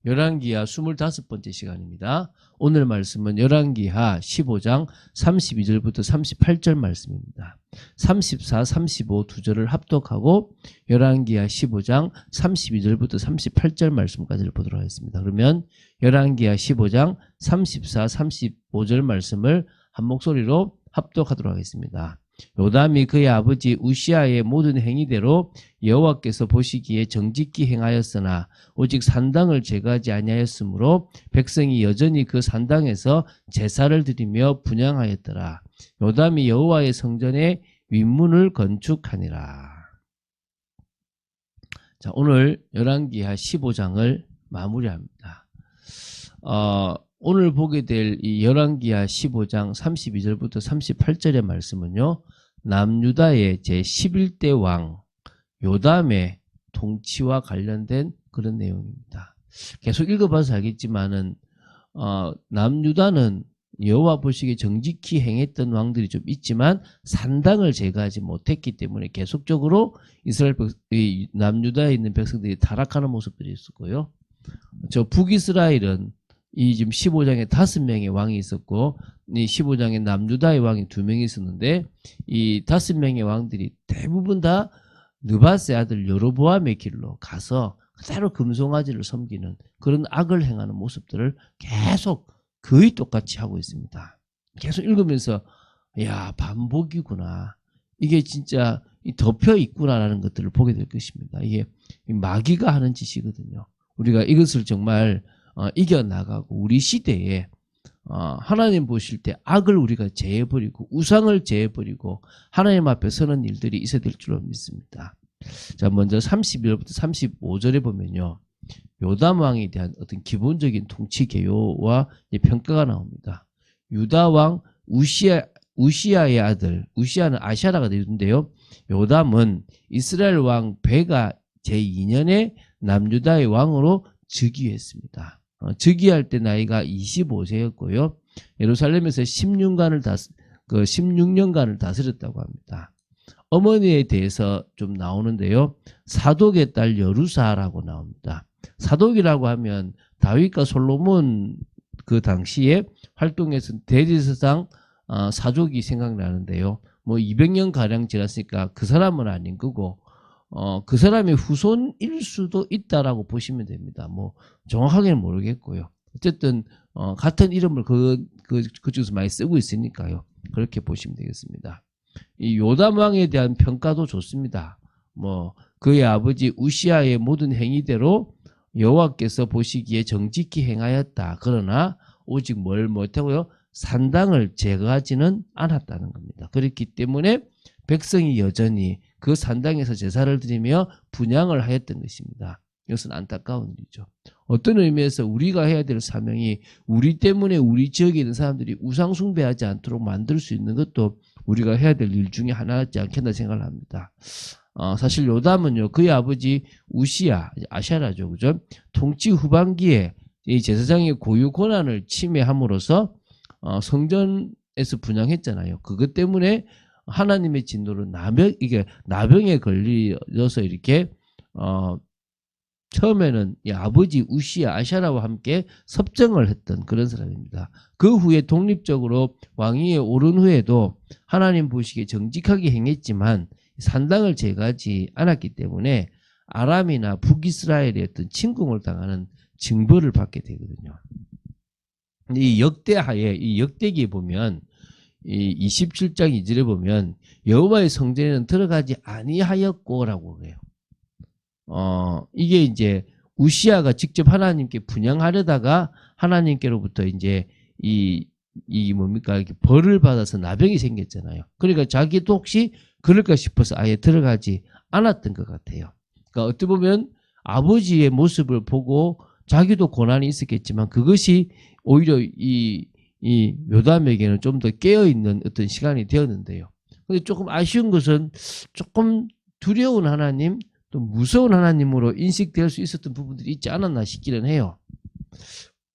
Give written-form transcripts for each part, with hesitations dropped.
열왕기하 25번째 시간입니다. 오늘 말씀은 열왕기하 15장 32절부터 38절 말씀입니다. 34, 35 두 절을 합독하고 열왕기하 15장 32절부터 38절 말씀까지를 보도록 하겠습니다. 그러면 열왕기하 15장 34, 35절 말씀을 한 목소리로 합독하도록 하겠습니다. 요담이 그의 아버지 우시아의 모든 행위대로 여호와께서 보시기에 정직히 행하였으나 오직 산당을 제거하지 아니하였으므로 백성이 여전히 그 산당에서 제사를 드리며 분향하였더라. 요담이 여호와의 성전의 윗문을 건축하니라. 자, 오늘 열왕기하 15장을 마무리합니다. 오늘 보게 될 이 열왕기하 15장 32절부터 38절의 말씀은요, 남유다의 제11대 왕 요담의 통치와 관련된 그런 내용입니다. 계속 읽어봐서 알겠지만은 남유다는 여호와 보시기에 정직히 행했던 왕들이 좀 있지만 산당을 제거하지 못했기 때문에 계속적으로 남유다에 있는 백성들이 타락하는 모습들이 있었고요. 저 북이스라엘은 이 지금 15장에 5명의 왕이 있었고, 이 15장에 남유다의 왕이 2명이 있었는데, 이 5명의 왕들이 대부분 다 느바스의 아들 여로보암의 길로 가서 그대로 금송아지를 섬기는 그런 악을 행하는 모습들을 계속 거의 똑같이 하고 있습니다. 계속 읽으면서, 야, 반복이구나. 이게 진짜 덮여 있구나라는 것들을 보게 될 것입니다. 이게 마귀가 하는 짓이거든요. 우리가 이것을 정말 이겨나가고 우리 시대에 하나님 보실 때 악을 우리가 제해버리고 우상을 제해버리고 하나님 앞에 서는 일들이 있어야 될 줄로 믿습니다. 자, 먼저 31절부터 35절에 보면요, 요담 왕에 대한 어떤 기본적인 통치 개요와 평가가 나옵니다. 유다 왕 우시아의 아들, 우시아는 아샤라가 되는데요, 요담은 이스라엘 왕 베가 제2년에 남유다의 왕으로 즉위했습니다. 즉위할 때 나이가 25세였고요. 예루살렘에서 16년간을 다스렸다고 합니다. 어머니에 대해서 좀 나오는데요. 사독의 딸 여루사라고 나옵니다. 사독이라고 하면 다윗과 솔로몬 그 당시에 활동해서 대제사장 사족이 생각나는데요. 뭐 200년가량 지났으니까 그 사람은 아닌 거고, 그 사람의 후손일 수도 있다라고 보시면 됩니다. 뭐 정확하게는 모르겠고요. 어쨌든 같은 이름을 그쪽에서 많이 쓰고 있으니까요. 그렇게 보시면 되겠습니다. 이 요담 왕에 대한 평가도 좋습니다. 뭐 그의 아버지 우시아의 모든 행위대로 여호와께서 보시기에 정직히 행하였다. 그러나 오직 뭘 못하고요, 산당을 제거하지는 않았다는 겁니다. 그렇기 때문에 백성이 여전히 그 산당에서 제사를 드리며 분향을 하였던 것입니다. 이것은 안타까운 일이죠. 어떤 의미에서 우리가 해야 될 사명이 우리 때문에 우리 지역에 있는 사람들이 우상 숭배하지 않도록 만들 수 있는 것도 우리가 해야 될 일 중에 하나지 않겠나 생각을 합니다. 사실 요담은요, 그의 아버지 우시아, 아샤라죠, 그죠? 통치 후반기에 이 제사장의 고유 권한을 침해함으로써 성전에서 분향했잖아요. 그것 때문에 하나님의 진노로 나병에 걸려서 이렇게 처음에는 이 아버지 우시아 아샤라와 함께 섭정을 했던 그런 사람입니다. 그 후에 독립적으로 왕위에 오른 후에도 하나님 보시기에 정직하게 행했지만 산당을 제거하지 않았기 때문에 아람이나 북이스라엘의 어떤 침공을 당하는 징벌을 받게 되거든요. 이 역대하에, 이 역대기에 보면 이 27장 2절에 보면 여호와의 성전에는 들어가지 아니하였고라고 그래요. 이게 이제 우시아가 직접 하나님께 분향하려다가 하나님께로부터 이제 이렇게 벌을 받아서 나병이 생겼잖아요. 그러니까 자기도 혹시 그럴까 싶어서 아예 들어가지 않았던 것 같아요. 그러니까 어떻게 보면 아버지의 모습을 보고 자기도 고난이 있었겠지만 그것이 오히려 이 요담에게는 좀 더 깨어있는 어떤 시간이 되었는데요. 근데 조금 아쉬운 것은 조금 두려운 하나님, 또 무서운 하나님으로 인식될 수 있었던 부분들이 있지 않았나 싶기는 해요.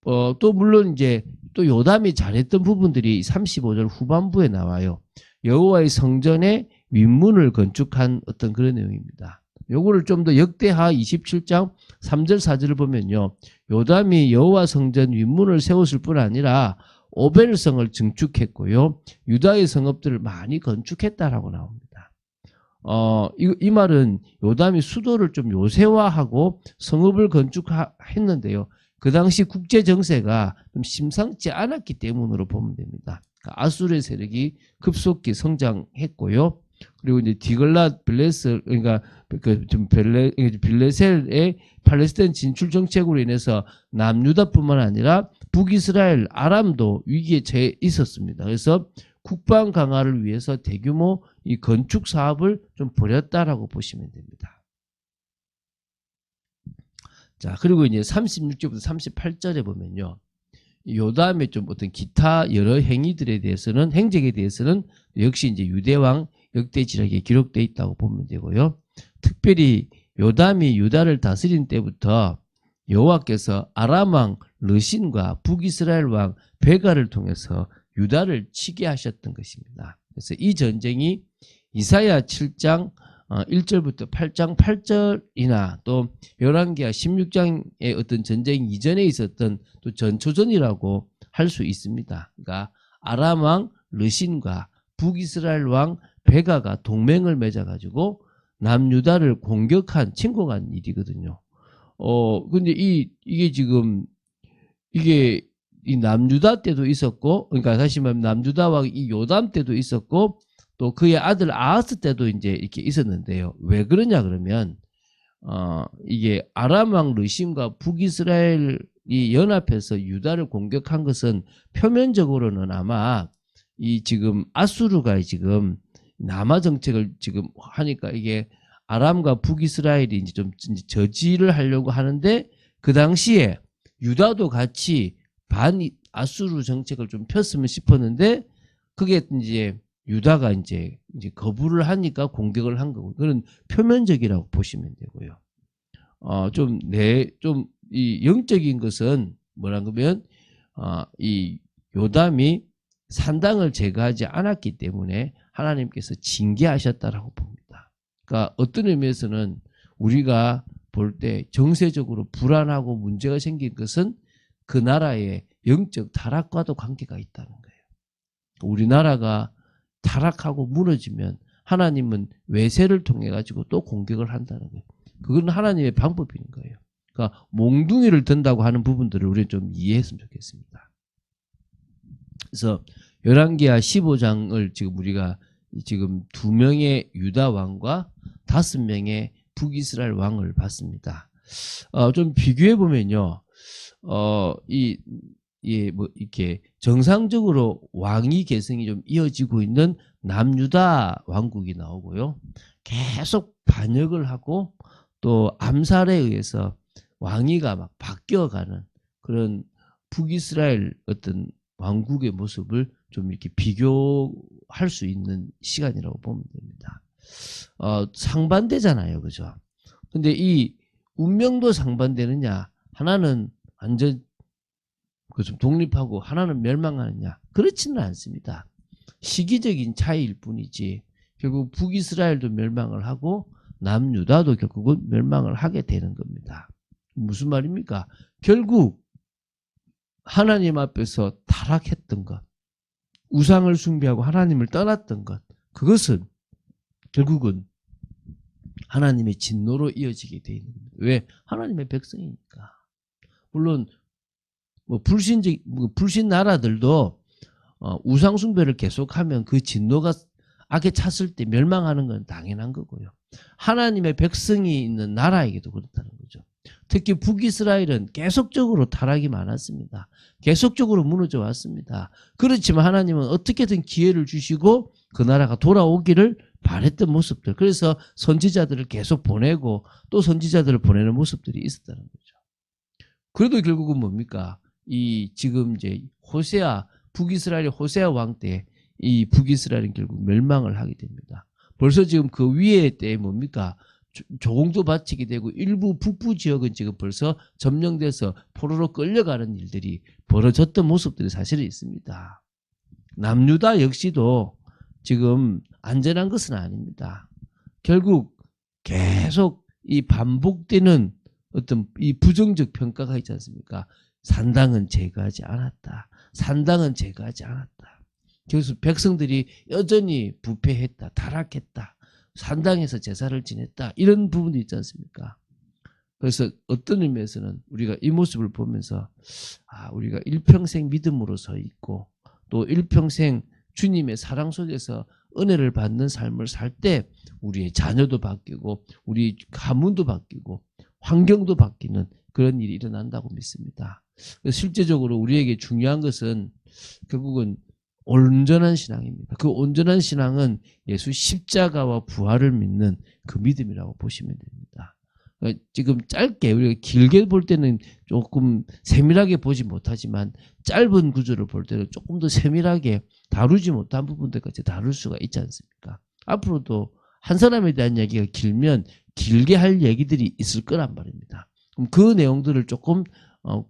또 물론 이제 또 요담이 잘했던 부분들이 35절 후반부에 나와요. 여호와의 성전의 윗문을 건축한 어떤 그런 내용입니다. 요거를 좀 더 역대하 27장 3절 4절을 보면요. 요담이 여호와 성전 윗문을 세웠을 뿐 아니라 오벨성을 증축했고요. 유다의 성읍들을 많이 건축했다라고 나옵니다. 이 말은 요담이 수도를 좀 요새화하고 성읍을 건축했는데요. 그 당시 국제 정세가 좀 심상치 않았기 때문으로 보면 됩니다. 아수르의 세력이 급속히 성장했고요. 그리고 이제 디글랏 빌레스, 그러니까 빌레셀의 팔레스타인 진출 정책으로 인해서 남유다뿐만 아니라 북이스라엘, 아람도 위기에 처해 있었습니다. 그래서 국방 강화를 위해서 대규모 이 건축 사업을 좀 벌였다라고 보시면 됩니다. 자, 그리고 이제 36절부터 38절에 보면요. 요다음에 좀 어떤 기타 여러 행위들에 대해서는, 행적에 대해서는 역시 이제 유대왕 역대지략에 기록되어 있다고 보면 되고요. 특별히 요담이 유다를 다스린 때부터 여호와께서 아람왕 르신과 북이스라엘 왕 베가를 통해서 유다를 치게 하셨던 것입니다. 그래서 이 전쟁이 이사야 7장 1절부터 8장 8절이나 또 열왕기하 16장의 어떤 전쟁 이전에 있었던 또 전초전이라고 할 수 있습니다. 그러니까 아람 왕 르신과 북이스라엘 왕 베가가 동맹을 맺어가지고 남유다를 공격한 침공한 일이거든요. 근데 이게 지금 이게 이 남유다 때도 있었고, 그러니까 다시 말하면 남유다 왕 이 요담 때도 있었고, 또 그의 아들 아하스 때도 이제 이렇게 있었는데요. 왜 그러냐 그러면 이게 아람 왕 르심과 북이스라엘이 연합해서 유다를 공격한 것은 표면적으로는 아마 이 지금 아수르가 지금 남하 정책을 지금 하니까 이게 아람과 북이스라엘이 이제 좀 저지를 하려고 하는데 그 당시에 유다도 같이 반 아수르 정책을 좀 폈으면 싶었는데 그게 이제 유다가 이제 거부를 하니까 공격을 한 거고, 그런 표면적이라고 보시면 되고요. 이 영적인 것은 뭐라 그러면, 이 요담이 산당을 제거하지 않았기 때문에 하나님께서 징계하셨다라고 봅니다. 그러니까 어떤 의미에서는 우리가 볼 때 정세적으로 불안하고 문제가 생긴 것은 그 나라의 영적 타락과도 관계가 있다는 거예요. 우리나라가 타락하고 무너지면 하나님은 외세를 통해 가지고 또 공격을 한다는 거예요. 그건 하나님의 방법인 거예요. 그러니까 몽둥이를 든다고 하는 부분들을 우리는 좀 이해했으면 좋겠습니다. 그래서 열왕기하 15장을 지금 우리가 지금 2명의 유다 왕과 5명의 북이스라엘 왕을 봤습니다. 좀 비교해 보면요, 뭐 이렇게 정상적으로 왕위 계승이 좀 이어지고 있는 남유다 왕국이 나오고요. 계속 반역을 하고 또 암살에 의해서 왕위가 막 바뀌어가는 그런 북이스라엘 어떤 왕국의 모습을 좀 이렇게 비교할 수 있는 시간이라고 보면 됩니다. 상반되잖아요, 그죠? 근데 이 운명도 상반되느냐? 하나는 완전 좀 독립하고 하나는 멸망하느냐? 그렇지는 않습니다. 시기적인 차이일 뿐이지 결국 북이스라엘도 멸망을 하고 남유다도 결국은 멸망을 하게 되는 겁니다. 무슨 말입니까? 결국 하나님 앞에서 타락했던 것, 우상을 숭배하고 하나님을 떠났던 것, 그것은 결국은 하나님의 진노로 이어지게 되어 있는 겁니다. 왜? 하나님의 백성이니까. 물론 불신 나라들도 우상 숭배를 계속하면 그 진노가 악에 찼을 때 멸망하는 건 당연한 거고요. 하나님의 백성이 있는 나라에게도 그렇다는 거죠. 특히 북이스라엘은 계속적으로 타락이 많았습니다. 계속적으로 무너져 왔습니다. 그렇지만 하나님은 어떻게든 기회를 주시고 그 나라가 돌아오기를 바랬던 모습들, 그래서 선지자들을 계속 보내고 또 선지자들을 보내는 모습들이 있었다는 거죠. 그래도 결국은 뭡니까? 이 지금 이제 호세아, 북이스라엘 호세아 왕 때 이 북이스라엘은 결국 멸망을 하게 됩니다. 벌써 지금 그 위에 때 뭡니까? 조공도 바치게 되고 일부 북부 지역은 지금 벌써 점령돼서 포로로 끌려가는 일들이 벌어졌던 모습들이 사실은 있습니다. 남유다 역시도 지금 안전한 것은 아닙니다. 결국 계속 이 반복되는 어떤 이 부정적 평가가 있지 않습니까? 산당은 제거하지 않았다. 산당은 제거하지 않았다. 그래서 백성들이 여전히 부패했다. 타락했다. 산당에서 제사를 지냈다. 이런 부분도 있지 않습니까? 그래서 어떤 의미에서는 우리가 이 모습을 보면서 우리가 일평생 믿음으로 서 있고 또 일평생 주님의 사랑 속에서 은혜를 받는 삶을 살 때 우리의 자녀도 바뀌고 우리 가문도 바뀌고 환경도 바뀌는 그런 일이 일어난다고 믿습니다. 실제적으로 우리에게 중요한 것은 결국은 온전한 신앙입니다. 그 온전한 신앙은 예수 십자가와 부활을 믿는 그 믿음이라고 보시면 됩니다. 지금 짧게 우리가 길게 볼 때는 조금 세밀하게 보지 못하지만 짧은 구조를 볼 때는 조금 더 세밀하게 다루지 못한 부분들까지 다룰 수가 있지 않습니까? 앞으로도 한 사람에 대한 얘기가 길면 길게 할 얘기들이 있을 거란 말입니다. 그럼 그 내용들을 조금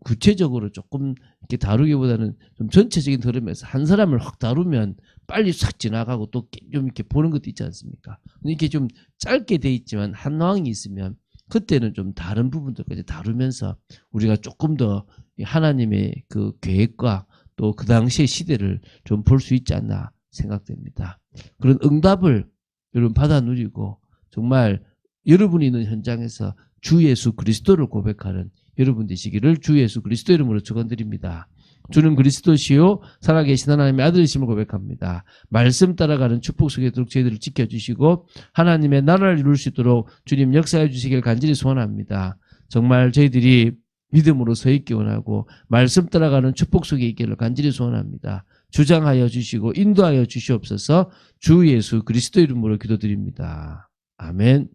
구체적으로 조금 이렇게 다루기보다는 좀 전체적인 흐름에서 한 사람을 확 다루면 빨리 싹 지나가고 또 좀 이렇게 보는 것도 있지 않습니까? 이렇게 좀 짧게 돼 있지만 한 항이 있으면 그때는 좀 다른 부분들까지 다루면서 우리가 조금 더 하나님의 그 계획과 또 그 당시의 시대를 좀 볼 수 있지 않나 생각됩니다. 그런 응답을 여러분 받아 누리고 정말 여러분이 있는 현장에서 주 예수 그리스도를 고백하는 여러분 되시기를 주 예수 그리스도 이름으로 축원드립니다. 주는 그리스도시요 살아계신 하나님의 아들이심을 고백합니다. 말씀 따라가는 축복 속에 있도록 저희들을 지켜주시고 하나님의 나라를 이룰 수 있도록 주님 역사해 주시길 간절히 소원합니다. 정말 저희들이 믿음으로 서 있기 원하고 말씀 따라가는 축복 속에 있기를 간절히 소원합니다. 주장하여 주시고 인도하여 주시옵소서. 주 예수 그리스도 이름으로 기도드립니다. 아멘.